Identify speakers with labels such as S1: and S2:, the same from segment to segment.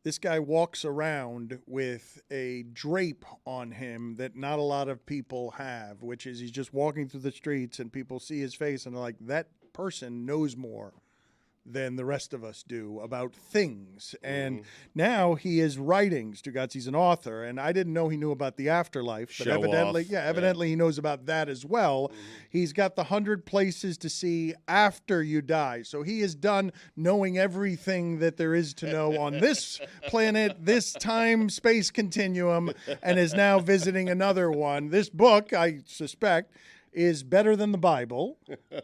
S1: This guy walks around with a drape on him that not a lot of people have, which is he's just walking through the streets and people see his face and they're like, that person knows more than the rest of us do about things. And now he is writing. Stugotz, he's an author, and I didn't know he knew about the afterlife, but evidently he knows about that as well. He's got the 100 places to see after you die. So he is done knowing everything that there is to know on this planet, this time-space continuum, and is now visiting another one. This book, I suspect, is better than the Bible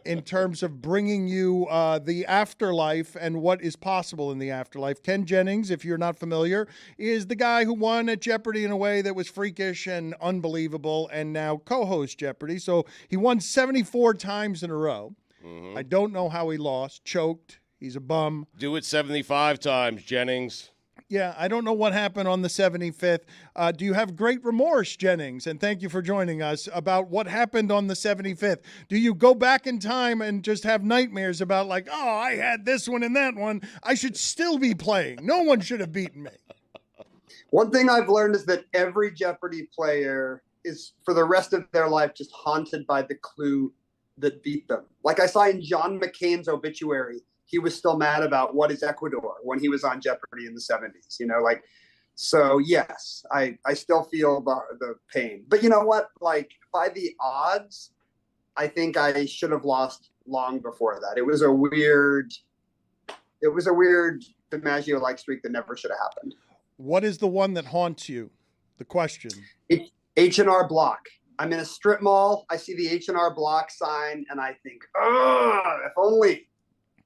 S1: in terms of bringing you the afterlife and what is possible in the afterlife. Ken Jennings, if you're not familiar, is the guy who won at Jeopardy in a way that was freakish and unbelievable and now co-hosts Jeopardy. So he won 74 times in a row. I don't know how he lost. Choked. He's a bum.
S2: Do it 75 times, Jennings.
S1: Yeah, I don't know what happened on the 75th. Do you have great remorse, Jennings? And thank you for joining us about what happened on the 75th. Do you go back in time and just have nightmares about like, oh, I had this one and that one. I should still be playing. No one should have beaten me.
S3: One thing I've learned is that every Jeopardy player is, for the rest of their life, just haunted by the clue that beat them. Like I saw in John McCain's obituary, he was still mad about what is Ecuador when he was on Jeopardy in the 70s, so yes, I still feel the pain, but you know what, like by the odds, I think I should have lost long before that. It was a weird DiMaggio-like streak that never should have happened.
S1: What is the one that haunts you? The question.
S3: H&R Block. I'm in a strip mall. I see the H&R Block sign and I think,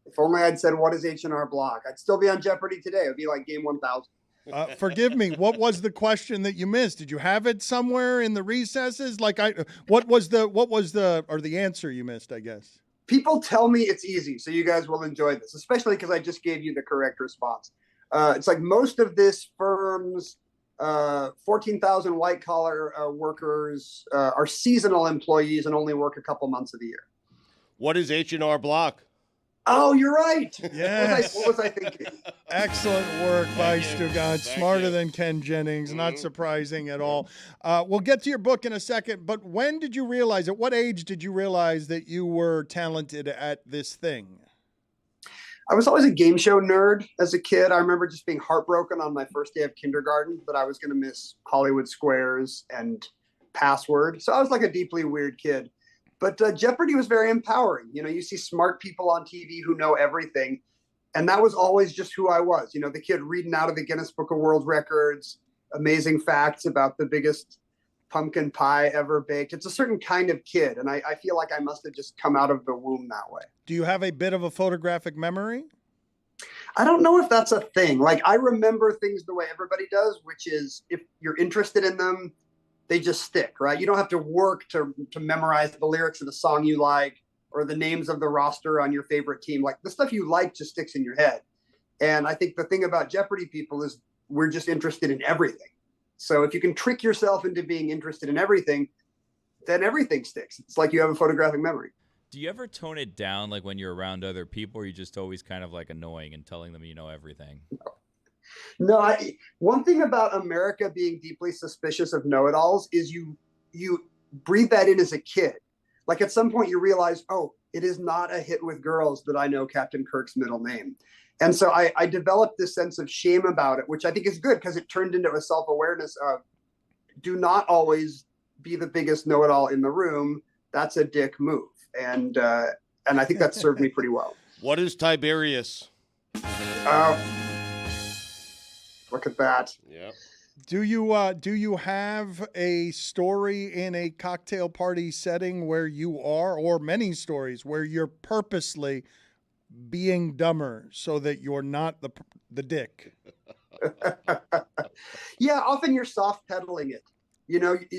S3: if only I'd said, what is H&R Block? I'd still be on Jeopardy today. It would be like game 1000.
S1: Forgive me. What was the question that you missed? Did you have it somewhere in the recesses? What was the answer you missed, I guess?
S3: People tell me it's easy, so you guys will enjoy this, especially because I just gave you the correct response. It's like most of this firm's 14,000 white-collar workers are seasonal employees and only work a couple months of the year.
S2: What is H&R Block?
S3: Oh, you're right.
S1: Yes.
S3: What was I thinking?
S1: Excellent work by Stugotz. Smarter than Ken Jennings. Not surprising at all. We'll get to your book in a second, but when did you realize, at what age did you realize that you were talented at this thing?
S3: I was always a game show nerd as a kid. I remember just being heartbroken on my first day of kindergarten that I was going to miss Hollywood Squares and Password. So I was like a deeply weird kid. But Jeopardy was very empowering. You see smart people on TV who know everything. And that was always just who I was. The kid reading out of the Guinness Book of World Records, amazing facts about the biggest pumpkin pie ever baked. It's a certain kind of kid. And I feel like I must have just come out of the womb that way.
S1: Do you have a bit of a photographic memory?
S3: I don't know if that's a thing. Like, I remember things the way everybody does, which is if you're interested in them, they just stick, right? You don't have to work to memorize the lyrics of the song you like or the names of the roster on your favorite team. Like, the stuff you like just sticks in your head. And I think the thing about Jeopardy people is we're just interested in everything. So if you can trick yourself into being interested in everything, then everything sticks. It's like you have a photographic memory.
S4: Do you ever tone it down, like when you're around other people, or are you just always kind of like annoying and telling them you know everything?
S3: No, one thing about America being deeply suspicious of know-it-alls is you breathe that in as a kid. Like at some point you realize, oh, it is not a hit with girls that I know Captain Kirk's middle name. And so I developed this sense of shame about it, which I think is good because it turned into a self-awareness of do not always be the biggest know-it-all in the room. That's a dick move. And I think that served me pretty well.
S2: What is Tiberius?
S3: Look at that.
S2: Yeah.
S1: Do you have a story in a cocktail party setting where you are, or many stories where you're purposely being dumber so that you're not the dick?
S3: Yeah, often you're soft pedaling it.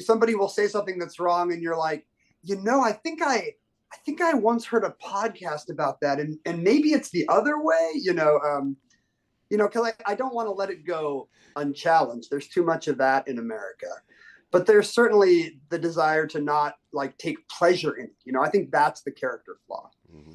S3: Somebody will say something that's wrong, and you're like, I think I once heard a podcast about that, and maybe it's the other way. Because I don't want to let it go unchallenged. There's too much of that in America. But there's certainly the desire to not take pleasure in it. I think that's the character flaw.
S2: Mm-hmm.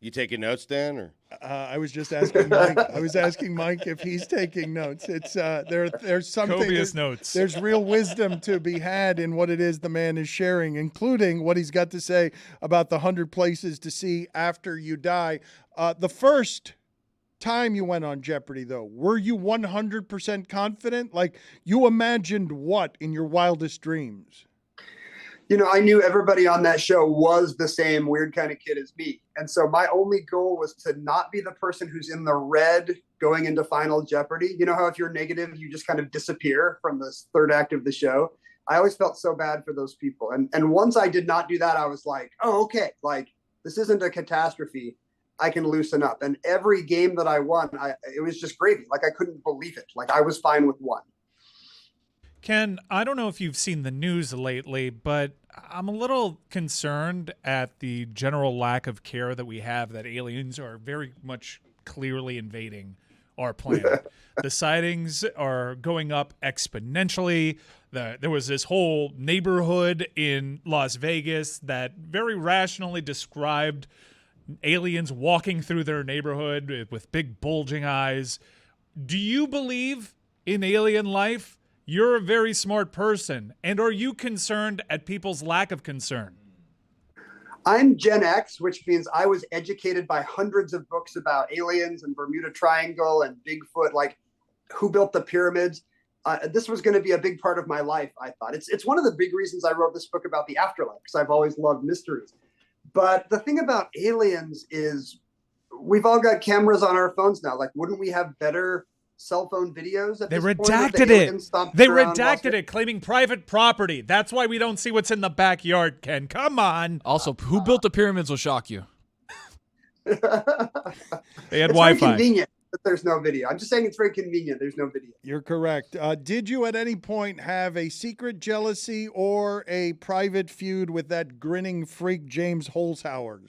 S2: You taking notes, Dan? Or
S1: I was just asking Mike. I was asking Mike if he's taking notes. It's there's something.
S5: Copious notes.
S1: There's real wisdom to be had in what it is the man is sharing, including what he's got to say about the 100 places to see after you die. The first time you went on Jeopardy, though, were you 100% confident? Like, you imagined what in your wildest dreams?
S3: You know, I knew everybody on that show was the same weird kind of kid as me. And so my only goal was to not be the person who's in the red going into Final Jeopardy. You know how if you're negative, you just kind of disappear from the third act of the show? I always felt so bad for those people. And once I did not do that, I was like, oh, okay, like, this isn't a catastrophe. I can loosen up. And every game that I won, it was just gravy. Like, I couldn't believe it. Like, I was fine with one.
S5: Ken, I don't know if you've seen the news lately, but I'm a little concerned at the general lack of care that we have, that aliens are very much clearly invading our planet. The sightings are going up exponentially. There was this whole neighborhood in Las Vegas that very rationally described aliens walking through their neighborhood with big bulging eyes. Do you believe in alien life? You're a very smart person. And are you concerned at people's lack of concern?
S3: I'm Gen X, which means I was educated by hundreds of books about aliens and Bermuda Triangle and Bigfoot, like who built the pyramids. This was going to be a big part of my life, I thought. It's one of the big reasons I wrote this book about the afterlife, because I've always loved mysteries. But the thing about aliens is we've all got cameras on our phones now. Like, wouldn't we have better cell phone videos at
S5: They
S3: this point of
S5: redacted
S3: the
S5: it.
S3: aliens stomping
S5: They
S3: around
S5: redacted it, claiming private property. That's why we don't see what's in the backyard, Ken. Come on.
S6: Also, who built the pyramids will shock you.
S5: They had
S3: It's
S5: Wi-Fi.
S3: very convenient that there's no video. I'm just saying it's very convenient. There's no video.
S1: You're correct. Did you at any point have a secret jealousy or a private feud with that grinning freak James Holzhauer?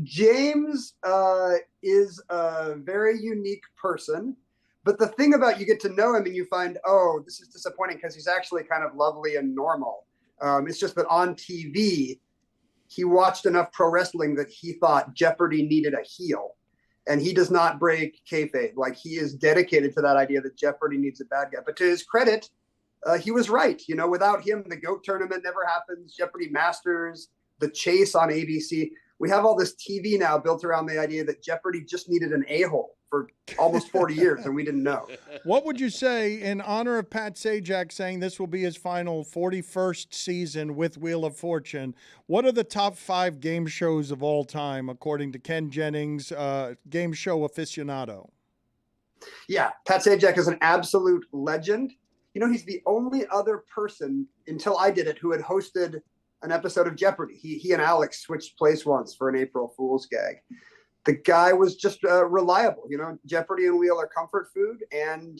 S3: James is a very unique person. But the thing about you get to know him and you find, oh, this is disappointing because he's actually kind of lovely and normal. It's just that on TV, he watched enough pro wrestling that he thought Jeopardy needed a heel. And he does not break kayfabe. Like, he is dedicated to that idea that Jeopardy needs a bad guy. But to his credit, he was right. You know, without him, the GOAT tournament never happens. Jeopardy Masters, The Chase on ABC. We have all this TV now built around the idea that Jeopardy just needed an a-hole for almost 40 years, and we didn't know.
S1: What would you say in honor of Pat Sajak saying this will be his final 41st season with Wheel of Fortune? What are the top 5 game shows of all time, according to Ken Jennings, game show aficionado?
S3: Yeah, Pat Sajak is an absolute legend. You know, he's the only other person until I did it who had hosted an episode of Jeopardy. He and Alex switched place once for an April Fool's gag. The guy was just reliable. You know, Jeopardy and Wheel are comfort food, and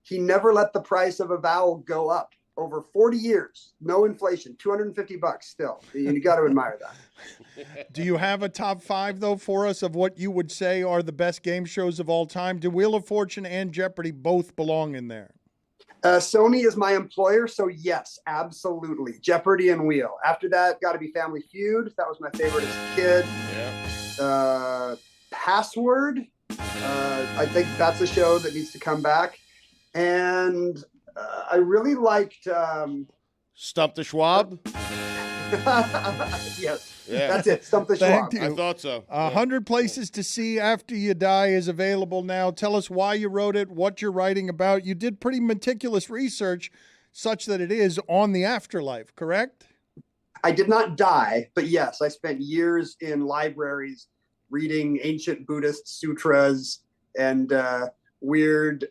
S3: he never let the price of a vowel go up. Over 40 years, no inflation, $250 still. You got to admire that.
S1: Do you have a top 5, though, for us of what you would say are the best game shows of all time? Do Wheel of Fortune and Jeopardy both belong in there?
S3: Sony is my employer, so yes, absolutely. Jeopardy and Wheel. After that, got to be Family Feud. That was my favorite as a kid.
S2: Yeah.
S3: Password. I think that's a show that needs to come back. And I really liked
S2: Stump the Schwab?
S3: yes.
S2: Yeah.
S3: That's it. Stump the
S1: Thank
S3: Schwab.
S1: you.
S2: I thought so.
S1: 100 Places to See After You Die is available now. Tell us why you wrote it, what you're writing about. You did pretty meticulous research such that it is on the afterlife, correct?
S3: I did not die, but yes, I spent years in libraries reading ancient Buddhist sutras and weird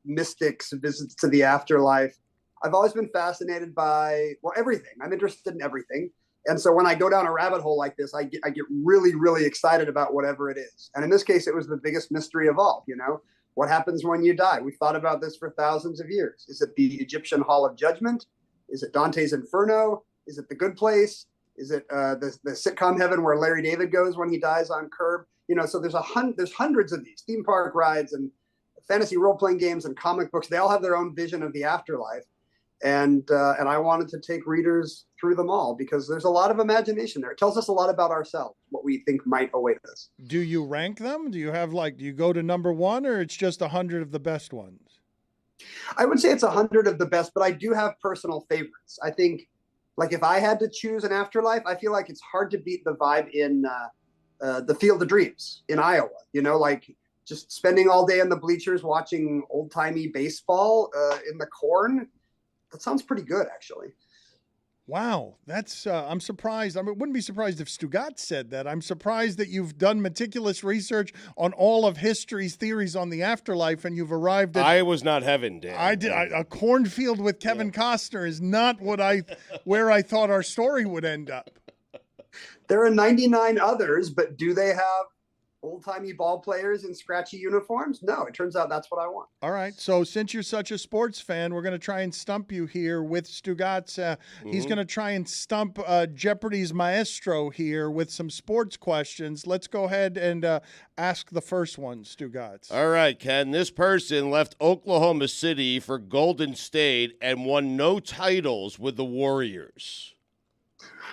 S3: mystics' visits to the afterlife. I've always been fascinated by, well, everything. I'm interested in everything. And so when I go down a rabbit hole like this, I get really, really excited about whatever it is. And in this case, it was the biggest mystery of all, you know? What happens when you die? We've thought about this for thousands of years. Is it the Egyptian Hall of Judgment? Is it Dante's Inferno? Is it The Good Place? Is it the sitcom heaven where Larry David goes when he dies on Curb? You know, so there's hundreds of these theme park rides and fantasy role-playing games and comic books. They all have their own vision of the afterlife. and I wanted to take readers through them all because there's a lot of imagination there. It tells us a lot about ourselves, what we think might await us.
S1: Do you rank them? Do you have do you go to number one, or it's just 100 of the best ones?
S3: I would say it's 100 of the best, but I do have personal favorites. I think, like, if I had to choose an afterlife, I feel like it's hard to beat the vibe in the Field of Dreams in Iowa. You know, like just spending all day in the bleachers watching old-timey baseball in the corn. That sounds pretty good, actually.
S1: Wow, that's I'm surprised. I wouldn't be surprised if Stugotz said that. I'm surprised that you've done meticulous research on all of history's theories on the afterlife, and you've arrived at.
S2: I was not heaven, Dan.
S1: I did. A cornfield with Kevin Costner is not where I thought our story would end up.
S3: There are 99 others, but do they have old-timey ball players in scratchy uniforms? No, it turns out that's what I want.
S1: All right. So since you're such a sports fan, we're going to try and stump you here with Stugotz. He's going to try and stump Jeopardy's maestro here with some sports questions. Let's go ahead and ask the first one, Stugotz.
S2: All right, Ken. This person left Oklahoma City for Golden State and won no titles with the Warriors.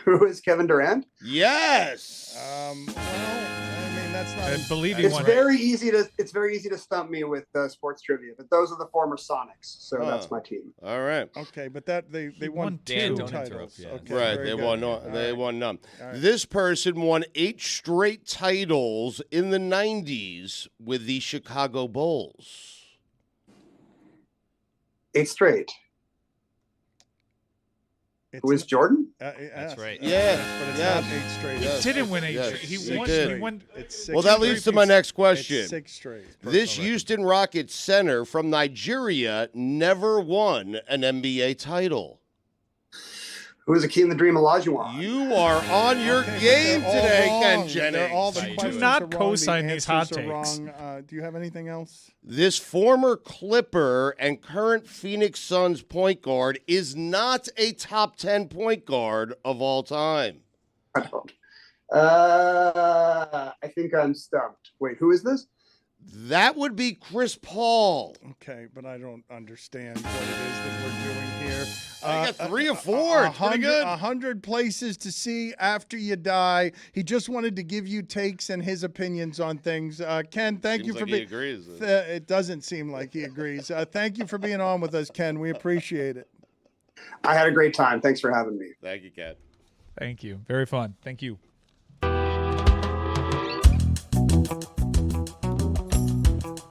S3: Who is Kevin Durant?
S2: Yes.
S1: Well, I mean, that's not.
S5: I believe he
S3: It's
S5: won.
S3: very easy to stump me with sports trivia, but those are the former Sonics, so that's my team.
S2: All right.
S1: Okay, but they won
S4: Dan,
S1: two
S4: don't
S1: titles.
S4: interrupt, yeah.
S1: Okay,
S2: Right.
S1: very
S2: They
S1: good.
S2: won.
S1: All
S2: They
S1: right.
S2: won none.
S1: All right.
S2: This person won 8 straight titles in the 90s with the Chicago Bulls.
S3: 8 straight.
S1: It's
S3: Who is Jordan?
S4: That's right.
S2: Yeah.
S1: But it's
S2: Yes.
S1: not 8 straight.
S2: Yes.
S1: It's
S5: Didn't win 8
S2: Yes,
S5: straight.
S2: he
S5: He won.
S2: did.
S5: He won.
S1: It's 6
S2: Well, that
S1: straight.
S2: leads to my next
S1: It's
S2: question.
S1: 6 straight.
S2: This
S1: Personal
S2: Houston Rockets center from Nigeria never won an NBA title.
S3: Who is Akeem the Dream Olajuwon?
S2: You are on your
S1: Okay, but
S2: game
S1: they're all
S2: today,
S1: wrong.
S2: Ken Jennings.
S1: They're all the
S4: Do
S1: questions
S5: not
S1: are wrong,
S5: co-sign
S1: the
S5: these hot
S1: answers are
S5: takes.
S1: wrong. Do you have anything else?
S2: This former Clipper and current Phoenix Suns point guard is not a top 10 point guard of all time.
S3: I don't. I think I'm stumped. Wait, who is this?
S2: That would be Chris Paul.
S1: Okay, but I don't understand what it is that we're doing here.
S2: I got 3 or 4. It's pretty good.
S1: 100 places to see after you die. He just wanted to give you takes and his opinions on things. Ken, thank you
S2: Seems
S1: for
S2: like he
S1: being.
S2: agrees.
S1: It doesn't seem like he agrees. Thank you for being on with us, Ken. We appreciate it.
S3: I had a great time. Thanks for having me.
S2: Thank you, Ken.
S5: Thank you. Very fun. Thank you.